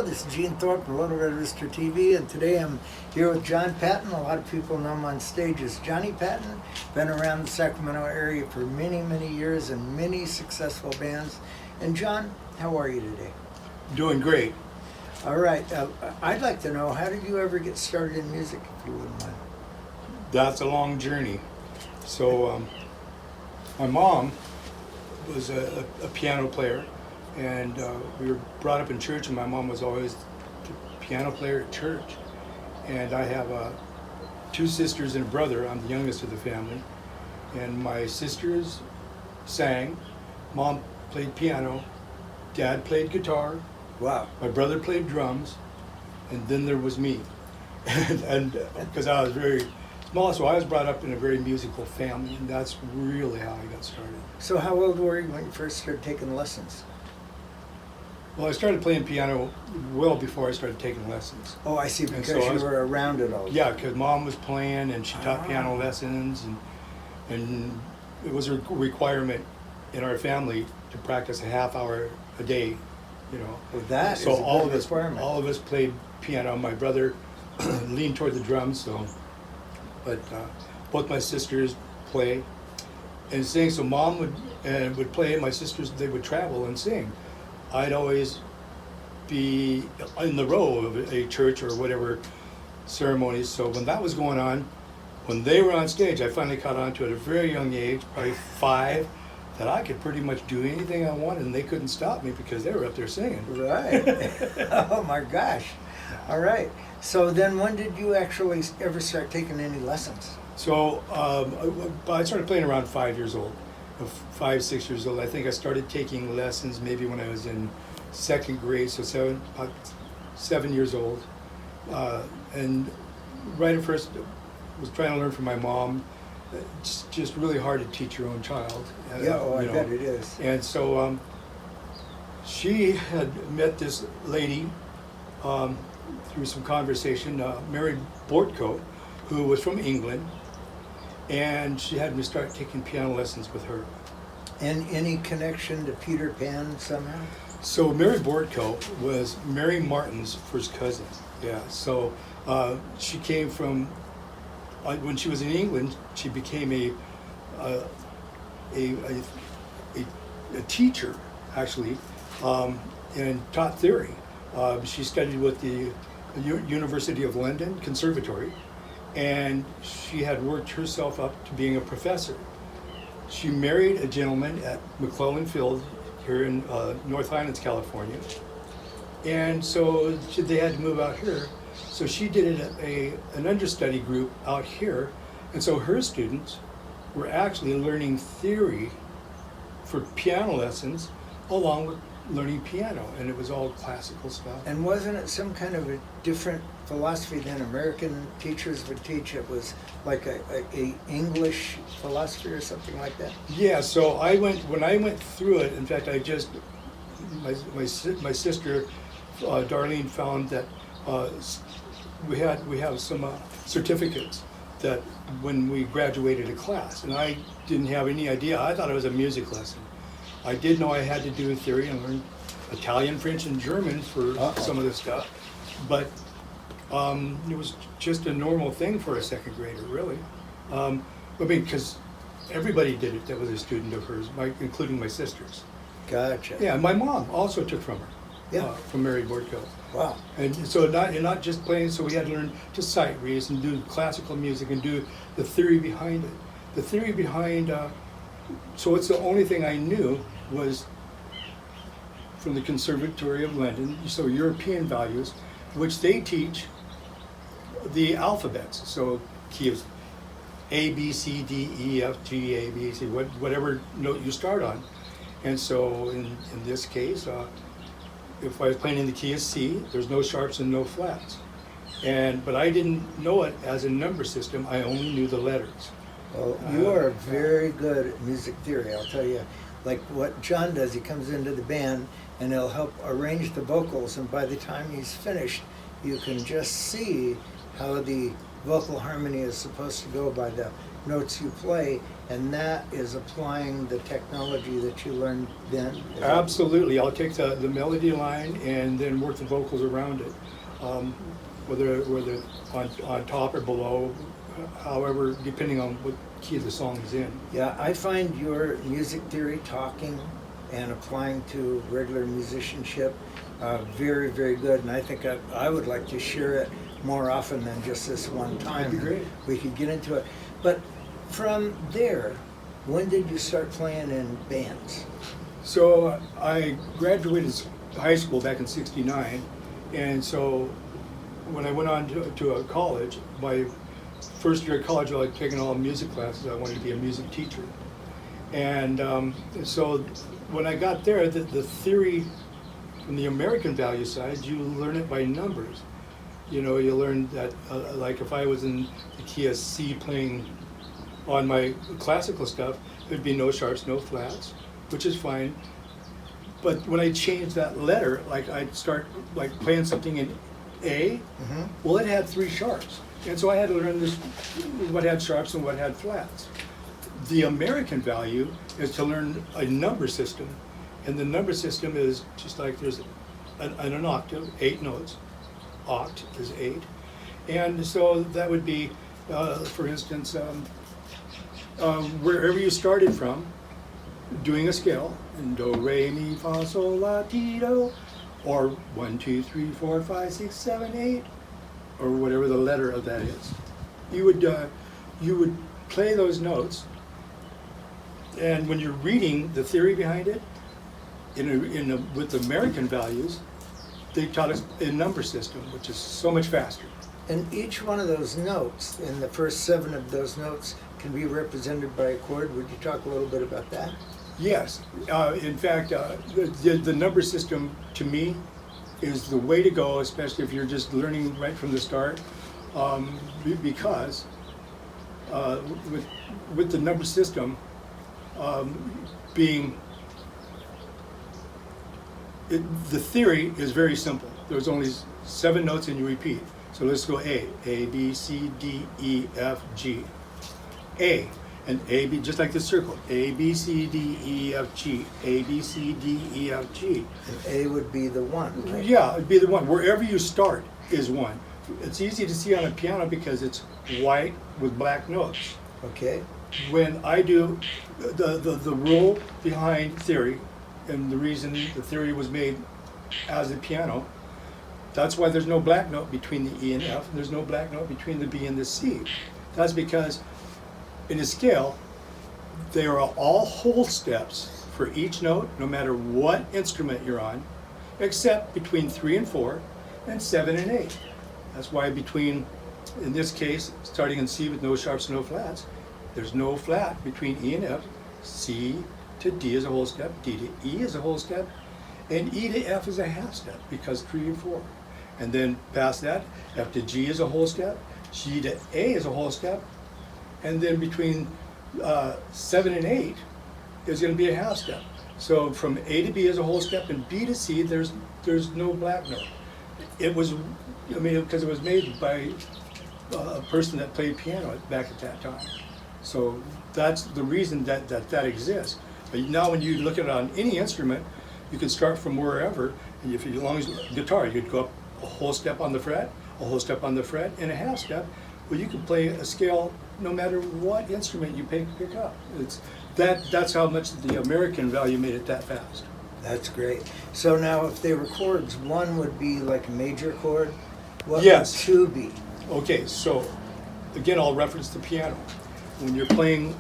This is Gene Thorpe from Little Red Rooster TV, and today I'm here with John Patton. A lot of people know him on stage as Johnny Patton. Been around the Sacramento area for many, many years in many successful bands. And John, how are you today? Doing great. All right. I'd like to know, how did you ever get started in music, if you wouldn't mind? That's a long journey. So my mom was a piano player, and we were brought up in church, and my mom was always the piano player at church. And I have two sisters and a brother. I'm the youngest of the family. And my sisters sang. Mom played piano. Dad played guitar. Wow. My brother played drums. And then there was me. and because I was very small, so I was brought up in a very musical family, and that's really how I got started. So how old were you when you first started taking lessons? Well, I started playing piano well before I started taking lessons. Oh, I see, because so you were around it all. Yeah, because Mom was playing, and she taught piano lessons, and it was a requirement in our family to practice a half hour a day, you know. Well, that so is a all good of us, requirement. all of us played piano. My brother leaned toward the drums, but both my sisters play and sing. So Mom would play, and my sisters, they would travel and sing. I'd always be in the row of a church or whatever ceremonies. So when that was going on, when they were on stage, I finally caught on to at a very young age, probably 5, that I could pretty much do anything I wanted, and they couldn't stop me because they were up there singing. Right. Oh my gosh. All right. So then when did you actually ever start taking any lessons? So I started playing around 5 years old. 5, 6 years old. I think I started taking lessons maybe when I was in 2nd grade, so 7 years old. And right at first, was trying to learn from my mom. It's just really hard to teach your own child. Yeah, I bet it is. And so she had met this lady through some conversation, Mary Bortko, who was from England. And she had me start taking piano lessons with her. And any connection to Peter Pan somehow? So Mary Bortko was Mary Martin's first cousin. Yeah. So she came from. When she was in England, she became a teacher, actually, and taught theory. She studied with the University of London Conservatory. And she had worked herself up to being a professor. She married a gentleman at McClellan Field here in North Highlands, California. And so they had to move out here. So she did an understudy group out here. And so her students were actually learning theory for piano lessons along with learning piano, and it was all classical stuff. And wasn't it some kind of a different philosophy than American teachers would teach? It was like a English philosophy or something like that? Yeah, so when I went through it, in fact, my sister, Darlene, found that we have some certificates that when we graduated a class, and I didn't have any idea. I thought it was a music lesson. I did know I had to do theory and learn Italian, French, and German for some of this stuff, but it was just a normal thing for a 2nd grader, really. I mean, because everybody did it that was a student of hers, including my sisters. Gotcha. Yeah, my mom also took from her. Yeah. From Mary Bortko. Wow. And so not just playing, so we had to learn to sight read and do classical music and do the theory behind it. The theory behind, so it's the only thing I knew was from the Conservatory of London, so European values, which they teach the alphabets. So key of A, B, C, D, E, F, G, A, B, C, whatever note you start on. And so in this case, if I was playing in the key of C, there's no sharps and no flats. But I didn't know it as a number system, I only knew the letters. Well, you are very good at music theory, I'll tell you. Like what John does, he comes into the band and he'll help arrange the vocals, and by the time he's finished, you can just see how the vocal harmony is supposed to go by the notes you play, and that is applying the technology that you learned then? Absolutely. I'll take the melody line and then work the vocals around it, whether on top or below, however, depending on what key the song is in. Yeah, I find your music theory, talking and applying to regular musicianship, very, very good. And I think I would like to share it more often than just this one time. That'd be great. We could get into it. But from there, when did you start playing in bands? So I graduated high school back in '69, and so when I went on to a college, my first year of college, I had taken all music classes. I wanted to be a music teacher. And so when I got there, the theory from the American value side, you learn it by numbers. You know, you learn that, like if I was in the key of C playing on my classical stuff, there'd be no sharps, no flats, which is fine. But when I changed that letter, like I'd start like playing something in A, well, it had 3 sharps. And so I had to learn this, what had sharps and what had flats. The American value is to learn a number system. And the number system is just like there's an octave, 8 notes. Oct is 8. And so that would be, for instance, wherever you started from, doing a scale, and do, re, mi, fa, sol, la, ti, do, or 1, 2, 3, 4, 5, 6, 7, 8, or whatever the letter of that is. You would play those notes, and when you're reading the theory behind it, with American values, they taught us a number system, which is so much faster. And each one of those notes, in the first 7 of those notes, can be represented by a chord. Would you talk a little bit about that? Yes. In fact, the number system, to me, is the way to go, especially if you're just learning right from the start, because with the number system the theory is very simple. There's only 7 notes and you repeat. So let's go A, B, C, D, E, F, G. A, and A, B, just like the circle. A, B, C, D, E, F, G. A, B, C, D, E, F, G. And A would be the 1, right? Yeah, it'd be the 1. Wherever you start is 1. It's easy to see on a piano because it's white with black notes. Okay. When I do the rule behind theory, and the reason the theory was made as a piano, that's why there's no black note between the E and F, and there's no black note between the B and the C. That's because in a scale, they are all whole steps for each note, no matter what instrument you're on, except between 3 and 4, and 7 and 8. That's why between, in this case, starting in C with no sharps, no flats, there's no flat between E and F. C to D is a whole step, D to E is a whole step, and E to F is a half step because 3 and 4. And then past that, F to G is a whole step, G to A is a whole step, and then between 7 and 8 is going to be a half step. So from A to B is a whole step, and B to C there's no black note. It was, because it was made by a person that played piano back at that time. So that's the reason that exists. But now when you look at it on any instrument, you can start from wherever, and as long as guitar, you'd go up a whole step on the fret, a whole step on the fret, and a half step. Well, you can play a scale no matter what instrument you pick up. That's how much the American value made it that fast. That's great. So now if they were chords, 1 would be like a major chord. What Yes. would 2 be? Okay, so again, I'll reference the piano. When you're playing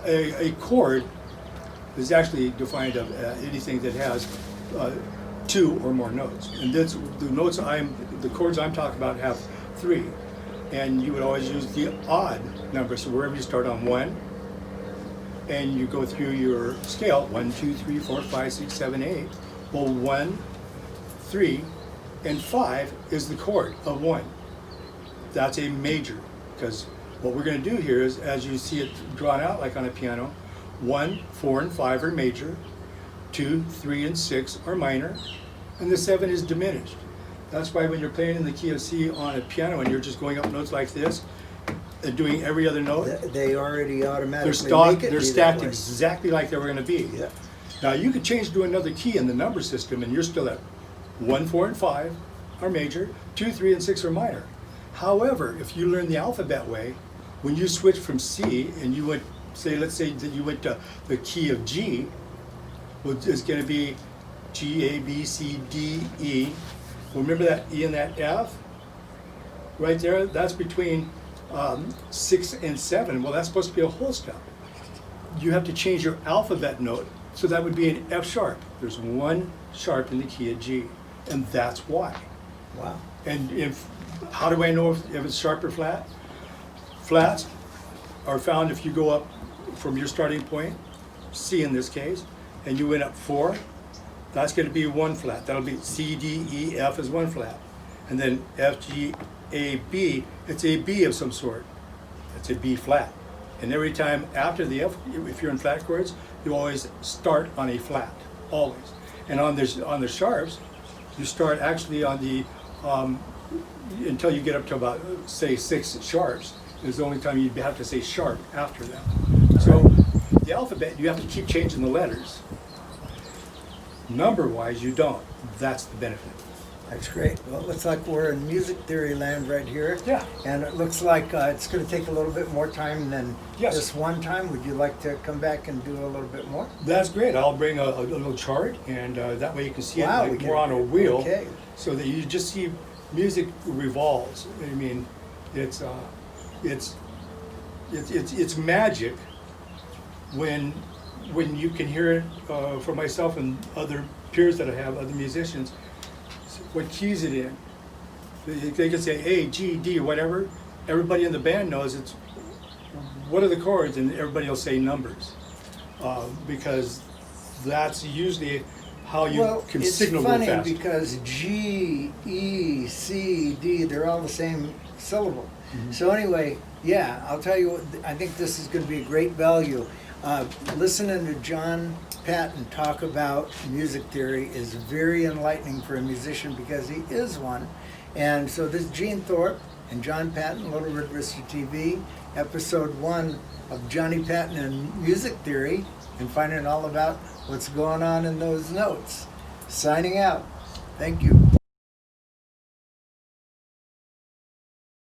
a chord, is actually defined of anything that has 2 or more notes. And that's the chords I'm talking about have 3. And you would always use the odd number. So wherever you start on 1, and you go through your scale, 1, 2, 3, 4, 5, 6, 7, 8. Well, 1, 3, and 5 is the chord of 1. That's a major, because what we're going to do here is, as you see it drawn out like on a piano, 1, 4, and 5 are major, 2, 3, and 6 are minor, and the 7 is diminished. That's why when you're playing in the key of C on a piano and you're just going up notes like this, doing every other note. They already automatically They're make it they're be that stacked way. exactly like they were going to be. Yeah. Now you could change to another key in the number system, and you're still at 1, 4, and 5 are major, 2, 3, and 6 are minor. However, if you learn the alphabet way, when you switch from C and you went, let's say that you went to the key of G, well, it's going to be G, A, B, C, D, E. Well, remember that E and that F? Right there, that's between 6 and 7. Well, that's supposed to be a whole step. You have to change your alphabet note, so that would be an F sharp. There's one sharp in the key of G, and that's why. Wow. And how do I know if it's sharp or flat? Flats are found if you go up from your starting point, C in this case, and you went up 4, that's going to be 1 flat. That'll be C, D, E, F is 1 flat. And then F, G, A, B, it's a B of some sort. It's a B flat. And every time after the F, if you're in flat chords, you always start on a flat, always. And on the sharps, you start actually on the, until you get up to about, say, 6 sharps, is the only time you'd have to say sharp after them. So the alphabet, you have to keep changing the letters. Number-wise, you don't. That's the benefit. That's great. Well, it looks like we're in music theory land right here. Yeah. And it looks like it's going to take a little bit more time than Yes. this one time. Would you like to come back and do a little bit more? That's great. I'll bring a little chart, and that way you can see Wow, it we like can- more on a wheel, okay. so that you just see music revolves. I mean, it's magic when you can hear it for myself and other peers that I have, other musicians. What keys it in? They can say A, G, D, whatever. Everybody in the band knows it's what are the chords, and everybody will say numbers, because that's usually how you can signal real It's fast. funny because G, E, C, D, they're all the same syllable. Mm-hmm. So anyway, yeah, I'll tell you what, I think this is going to be a great value. Listening to John Patton talk about music theory is very enlightening for a musician because he is one. And so this is Gene Thorpe and John Patton, Little Red Rooster TV, episode 1 of Johnny Patton and Music Theory, and finding all about what's going on in those notes. Signing out. Thank you.